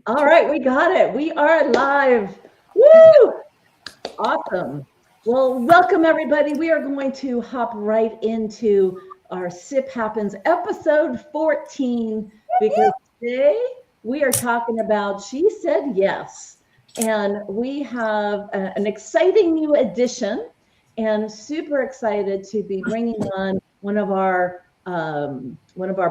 All right, we got it. We are live. Woo! Awesome. Well, welcome everybody. We are going to hop right into our Sip Happens episode 14 because today we are talking about She Said Yes. And we have an exciting new addition and super excited to be bringing on one of our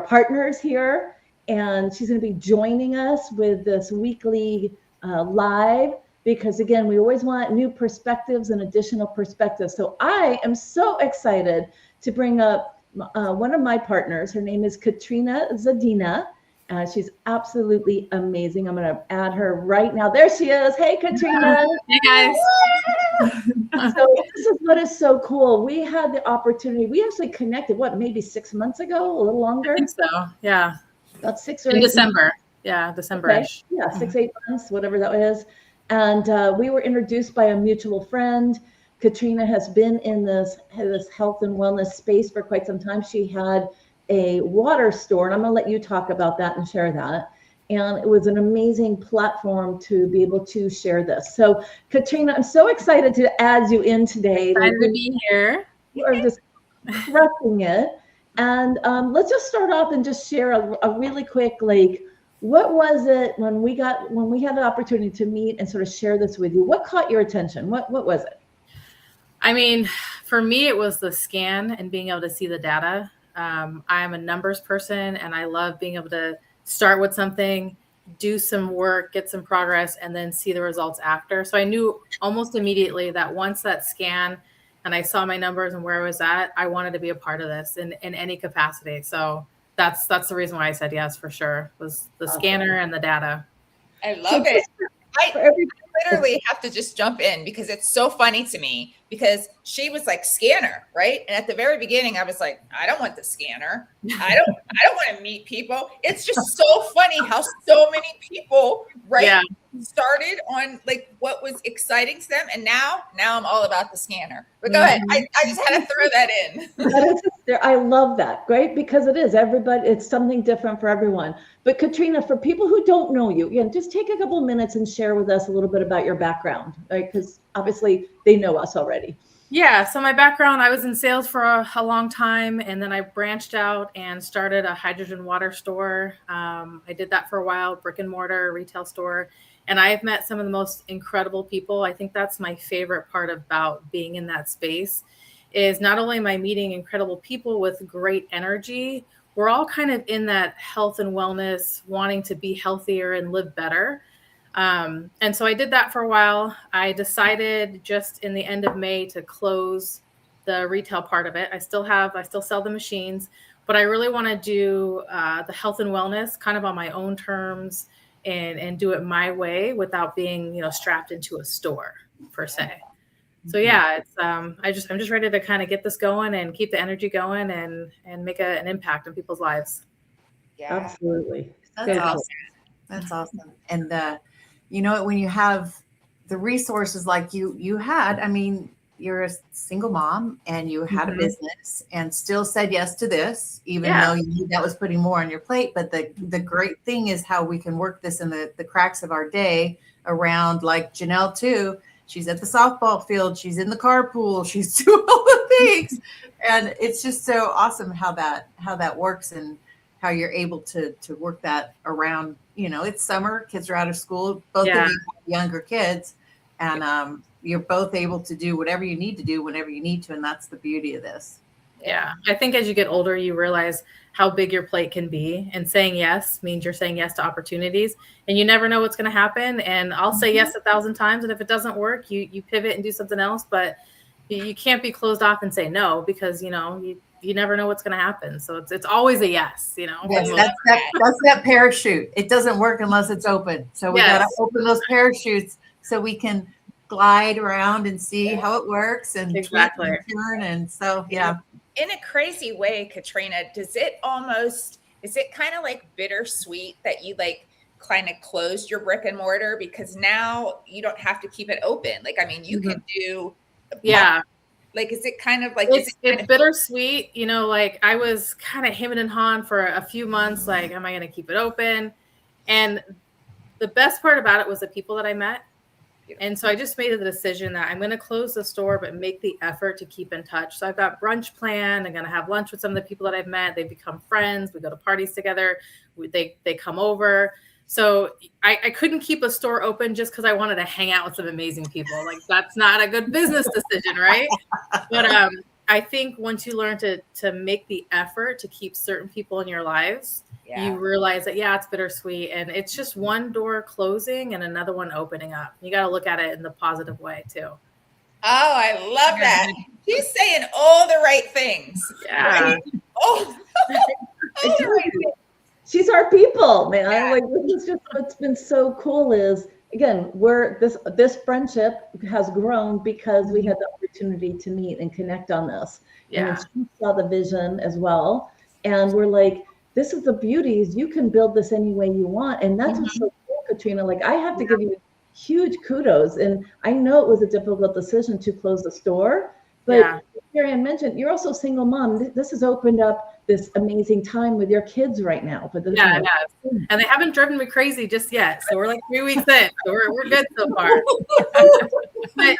partners here, and she's going to be joining us with this weekly live because again we always want new perspectives and additional perspectives. So I am so excited to bring up one of my partners. Her name is Katrina Zadina. She's absolutely amazing. I'm going to add her right now. There she is. Hey, Katrina. Hey, guys. So this is what is so cool. We had the opportunity. We actually connected, maybe 6 months ago, a little longer? I think so, yeah. About 6 or 8 in December. Months. Yeah, December-ish. Okay. Yeah, 6, 8 months, whatever that is. And we were introduced by a mutual friend. Katrina has been in this health and wellness space for quite some time. She had a water store, and I'm going to let you talk about that and share that. And it was an amazing platform to be able to share this. So, Katrina, I'm so excited to add you in today. Excited to be here. You are just crushing it. And let's just start off and just share a really quick, what was it when we had the opportunity to meet and sort of share this with you? What caught your attention? What was it? I mean, for me, it was the scan and being able to see the data. I'm a numbers person, and I love being able to start with something, do some work, get some progress, and then see the results after. So I knew almost immediately that once that scan and I saw my numbers and where I was at, I wanted to be a part of this in any capacity. So that's the reason why I said yes, for sure, was the scanner and the data. I love it. I literally have to just jump in because it's so funny to me, because she was like, scanner, right? And at the very beginning, I was like, I don't want the scanner. I don't want to meet people. It's just so funny how so many people started on like what was exciting to them, and now I'm all about the scanner. But go ahead. I just had to throw that in. I love that, right? Because it is everybody. It's something different for everyone. But Katrina, for people who don't know you, again, just take a couple of minutes and share with us a little bit about your background, right? Because obviously they know us already. Yeah. So my background, I was in sales for a long time, and then I branched out and started a hydrogen water store. I did that for a while, brick and mortar retail store. And I've met some of the most incredible people. I think that's my favorite part about being in that space, is not only am I meeting incredible people with great energy, we're all kind of in that health and wellness, wanting to be healthier and live better. And so I did that for a while. I decided just in the end of May to close the retail part of it. I still sell the machines, but I really want to do the health and wellness kind of on my own terms and do it my way without being, strapped into a store per se. So yeah, it's I'm just ready to kind of get this going and keep the energy going and make an impact in people's lives. Yeah, absolutely. That's awesome. That's awesome. And when you have the resources like you had, I mean, you're a single mom and you had a business and still said yes to this, even though you knew that was putting more on your plate. But the great thing is how we can work this in the cracks of our day around, like Janelle too. She's at the softball field. She's in the carpool. She's doing all the things. And it's just so awesome how that works and how you're able to work that around. It's summer. Kids are out of school. Both of you have younger kids. And you're both able to do whatever you need to do whenever you need to. And that's the beauty of this. Yeah. I think as you get older, you realize how big your plate can be, and saying yes means you're saying yes to opportunities, and you never know what's going to happen. And I'll say yes 1,000 times. And if it doesn't work, you pivot and do something else, but you can't be closed off and say no, because, you never know what's going to happen. So it's always a yes, Yes, that's that parachute. It doesn't work unless it's open. So we got to open those parachutes so we can glide around and see how it works and exactly turn. And so, yeah. In a crazy way, Katrina, is it kind of like bittersweet that you kind of closed your brick and mortar, because now you don't have to keep it open? You can do, is it kind of like, it's bittersweet, I was kind of hemming and hawing for a few months, am I going to keep it open? And the best part about it was the people that I met. And so I just made the decision that I'm going to close the store, but make the effort to keep in touch. So I've got brunch planned. I'm going to have lunch with some of the people that I've met. They become friends. We go to parties together. They come over. So I couldn't keep a store open just because I wanted to hang out with some amazing people. Like, that's not a good business decision, right? But I think once you learn to make the effort to keep certain people in your lives, you realize that, it's bittersweet. And it's just one door closing and another one opening up. You got to look at it in the positive way too. Oh, I love that. She's saying all the right things. Yeah. Right? Oh, all the right things. She's our people, man. Yeah. Like, this is just what's been so cool is, again, this friendship has grown because we had the opportunity to meet and connect on this. Yeah. And then she saw the vision as well. And we're like, this is the beauty, is you can build this any way you want. And that's what's so cool, Katrina. Like, I have to give you huge kudos. And I know it was a difficult decision to close the store, but Marianne mentioned, you're also a single mom. This has opened up this amazing time with your kids right now. But it has. And they haven't driven me crazy just yet. So we're like 3 weeks in. So we're good so far. But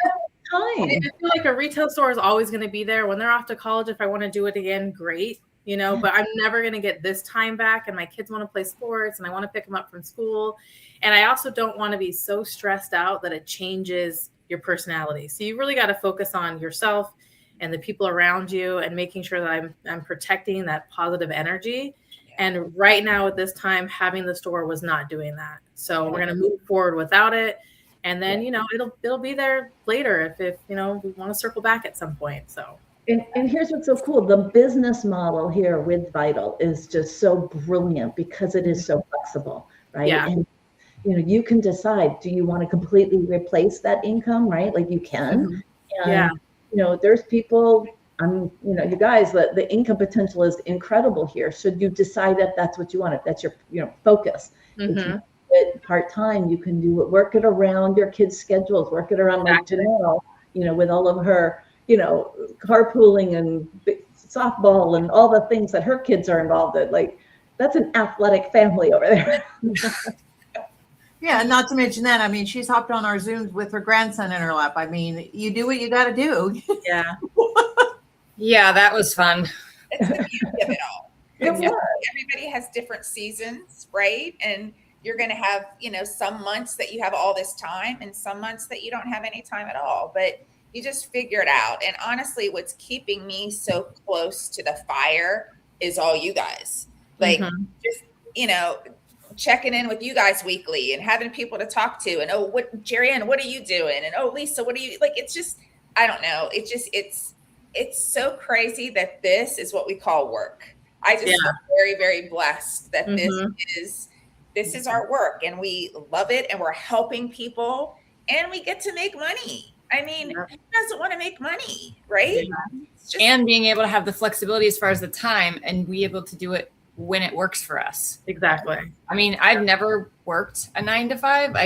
I feel like a retail store is always going to be there. When they're off to college, if I want to do it again, great. But I'm never going to get this time back. And my kids want to play sports and I want to pick them up from school. And I also don't want to be so stressed out that it changes your personality. So you really got to focus on yourself and the people around you and making sure that I'm protecting that positive energy. And right now at this time, having the store was not doing that. So we're going to move forward without it. And then, it'll be there later if we want to circle back at some point. So. And here's what's so cool. The business model here with Vital is just so brilliant because it is so flexible, right? Yeah. And, you can decide, do you want to completely replace that income, right? Like, you can. And, there's people, you guys, the income potential is incredible here. Should you decide that that's what you want, if that's your focus. If you do it part-time, you can do it, work it around your kids' schedules, work it around like Janelle, with all of her, carpooling and softball and all the things that her kids are involved in. Like, that's an athletic family over there. Yeah, and not to mention that, she's hopped on our Zooms with her grandson in her lap. You do what you got to do. Yeah. Yeah, that was fun. It's the beauty of it all. Everybody has different seasons, right? And you're going to have, some months that you have all this time and some months that you don't have any time at all. But you just figure it out. And honestly, what's keeping me so close to the fire is all you guys. Like, just, checking in with you guys weekly and having people to talk to. And, Jerry-Ann, what are you doing? And, Lisa, what are you, like, it's just, I don't know. It's so crazy that this is what we call work. I just feel very, very blessed that this is our work and we love it and we're helping people and we get to make money. Who doesn't want to make money, right? And being able to have the flexibility as far as the time and be able to do it when it works for us. Exactly. I've never worked a 9 to 5.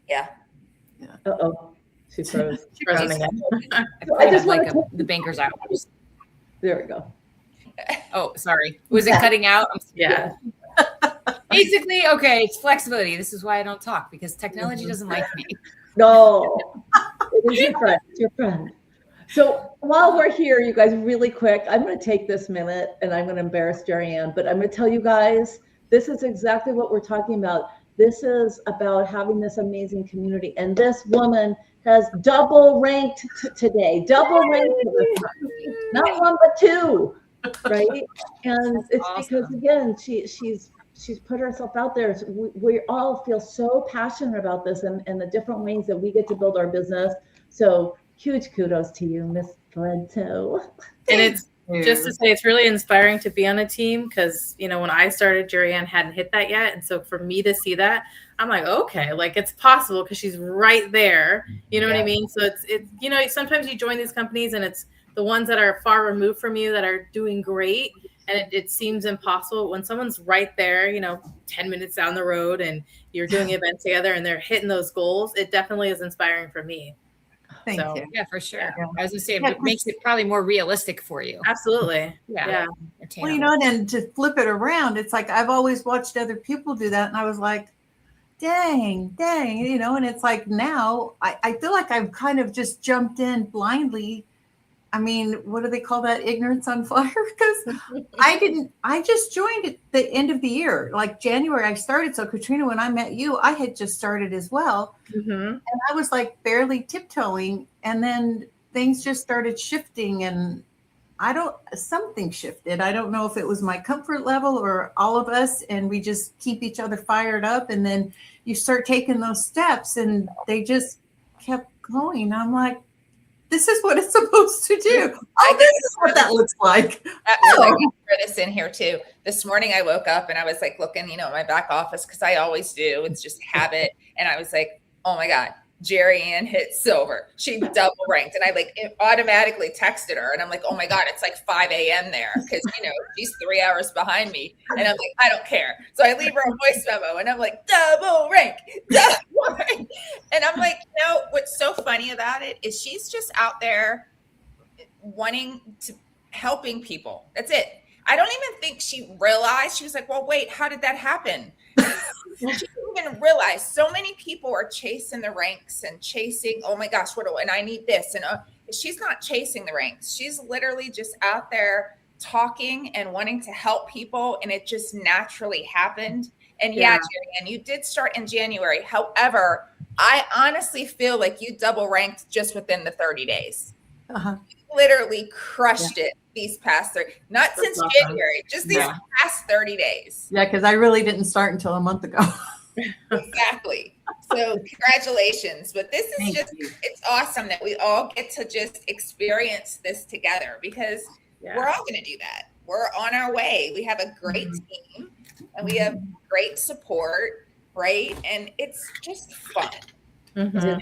Yeah. Uh-oh. She froze. I just like the banker's hours. There we go. Oh, sorry. Was it cutting out? Yeah. Basically, okay, it's flexibility. This is why I don't talk, because technology doesn't like me. No, it is your friend. It's your friend. So while we're here, you guys, really quick, I'm going to take this minute and I'm going to embarrass Jerry-Ann, but I'm going to tell you guys, this is exactly what we're talking about. This is about having this amazing community. And this woman has double ranked today, not one, but two, right? And That's it's awesome. because, again, she's put herself out there. We all feel so passionate about this and the different ways that we get to build our business. So huge kudos to you, Miss Flento. And it's just to say, it's really inspiring to be on a team because, when I started, Jerry-Ann hadn't hit that yet. And so for me to see that, I'm like, okay, like it's possible because she's right there. You know what I mean? So it's sometimes you join these companies and it's the ones that are far removed from you that are doing great. And it seems impossible when someone's right there, 10 minutes down the road and you're doing events together and they're hitting those goals. It definitely is inspiring for me. Thank So, you. Yeah, for sure. Yeah. I was gonna say Yeah, it makes it probably more realistic for you. absolutely. Yeah. Yeah. Well, you Attainable. know, and to flip it around, it's like I've always watched other people do that, and I was like, dang, you know, and it's like now I feel like I've kind of just jumped in blindly. I mean, what do they call that? Ignorance on fire? Because I just joined at the end of the year, like January I started. So Katrina, when I met you, I had just started as well. Mm-hmm. And I was like barely tiptoeing. And then things just started shifting and something shifted. I don't know if it was my comfort level or all of us, and we just keep each other fired up. And then you start taking those steps and they just kept going. I'm like, this is what it's supposed to do. Oh, this is what that looks like. I can throw this in here too. This morning I woke up and I was like looking, at my back office because I always do. It's just habit. And I was like, oh my God, Jerry Ann hit silver. She double ranked. And I automatically texted her and I'm like, oh my God, it's like 5 a.m. there because, she's 3 hours behind me. And I'm like, I don't care. So I leave her a voice memo and I'm like, double rank. And I'm like, what's so funny about it is she's just out there helping people. That's it. I don't even think she realized. She was like, well, wait, how did that happen? She didn't even realize so many people are chasing the ranks and chasing, oh my gosh, and I need this. And she's not chasing the ranks. She's literally just out there talking and wanting to help people. And it just naturally happened. And Jerry, and you did start in January. However, I honestly feel like you double ranked just within the 30 days. Uh-huh. You literally crushed it these past 30, not That's since awesome. January, just these past 30 days. Yeah, because I really didn't start until a month ago. Exactly. So congratulations. But this is Thank you. It's awesome that we all get to just experience this together because we're all going to do that. We're on our way. We have a great team and we have great support, right? And it's just fun. Mm-hmm.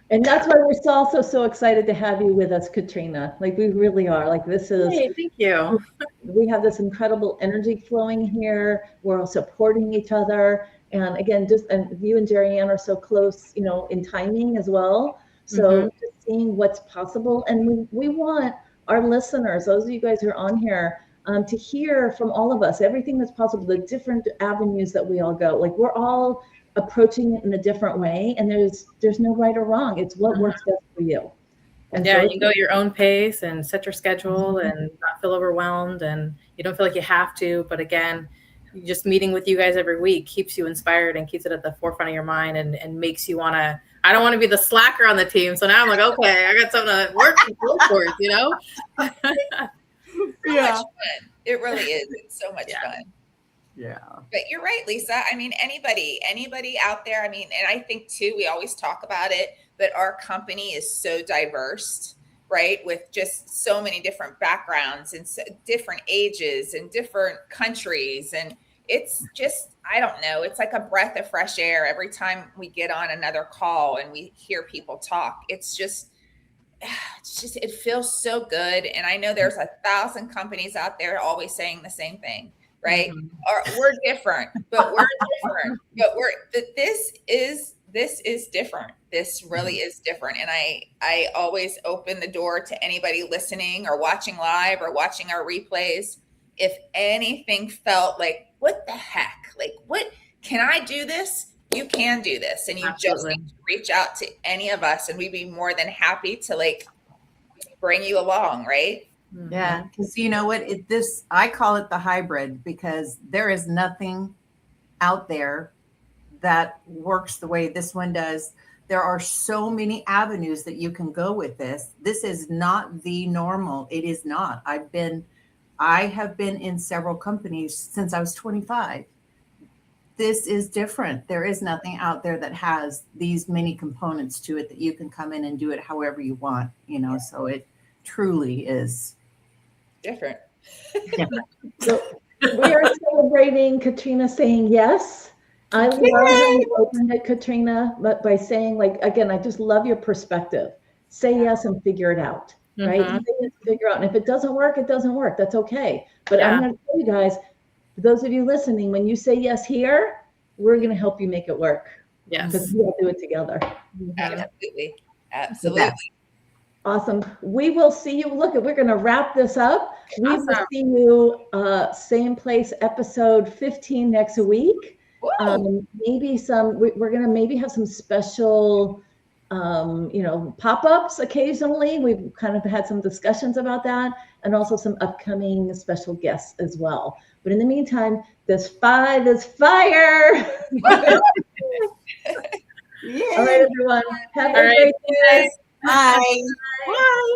And that's why we're also so excited to have you with us, Katrina. Like we really are. Like this is. Hey, thank you. We have this incredible energy flowing here. We're all supporting each other. And again, and you and Jerry Ann are so close, in timing as well. So just seeing what's possible. And we want our listeners, those of you guys who are on here, to hear from all of us, everything that's possible, the different avenues that we all go. Like we're all approaching it in a different way. And there's no right or wrong. It's what works best for you. And yeah, so you go your own pace and set your schedule and not feel overwhelmed, and you don't feel like you have to. But again, just meeting with you guys every week keeps you inspired and keeps it at the forefront of your mind and makes you want to. I don't want to be the slacker on the team, so now I'm like, okay, I got something to work towards, So much fun. It really is. It's so much fun. Yeah. But you're right, Lisa. I mean, anybody out there, and I think too, we always talk about it, but our company is so diverse, right? With just so many different backgrounds and so different ages and different countries. And it's just, I don't know, it's like a breath of fresh air every time we get on another call and we hear people talk. It's just, it feels so good. And I know there's 1,000 companies out there always saying the same thing. Right? Or we're different, but we're different. This is different. This really is different. And I always open the door to anybody listening or watching live or watching our replays. If anything felt like, what the heck? Like, what can I do this? You can do this. And you just need to reach out to any of us and we'd be more than happy to bring you along, right? Yeah, because you know what? I call it the hybrid because there is nothing out there that works the way this one does. There are so many avenues that you can go with this. This is not the normal. It is not. I have been in several companies since I was 25. This is different. There is nothing out there that has these many components to it that you can come in and do it however you want, so it truly is different. So we are celebrating Katrina saying yes. I love how you opened it, Katrina, but by saying again, I just love your perspective. Say yes and figure it out, right? Say yes and figure out. And if it doesn't work, it doesn't work. That's okay. But I'm going to tell you guys, for those of you listening, when you say yes here, we're going to help you make it work. Yes. Because we'll do it together. Absolutely. Absolutely. Awesome. We will see you. Look, we're going to wrap this up. We will Awesome. see you same place, episode 15 next week. Woo! Maybe we're going to maybe have some special, pop-ups occasionally. We've kind of had some discussions about that, and also some upcoming special guests as well. But in the meantime, this fire. Yeah. All right, everyone. Have All a right, great day. Bye. Bye.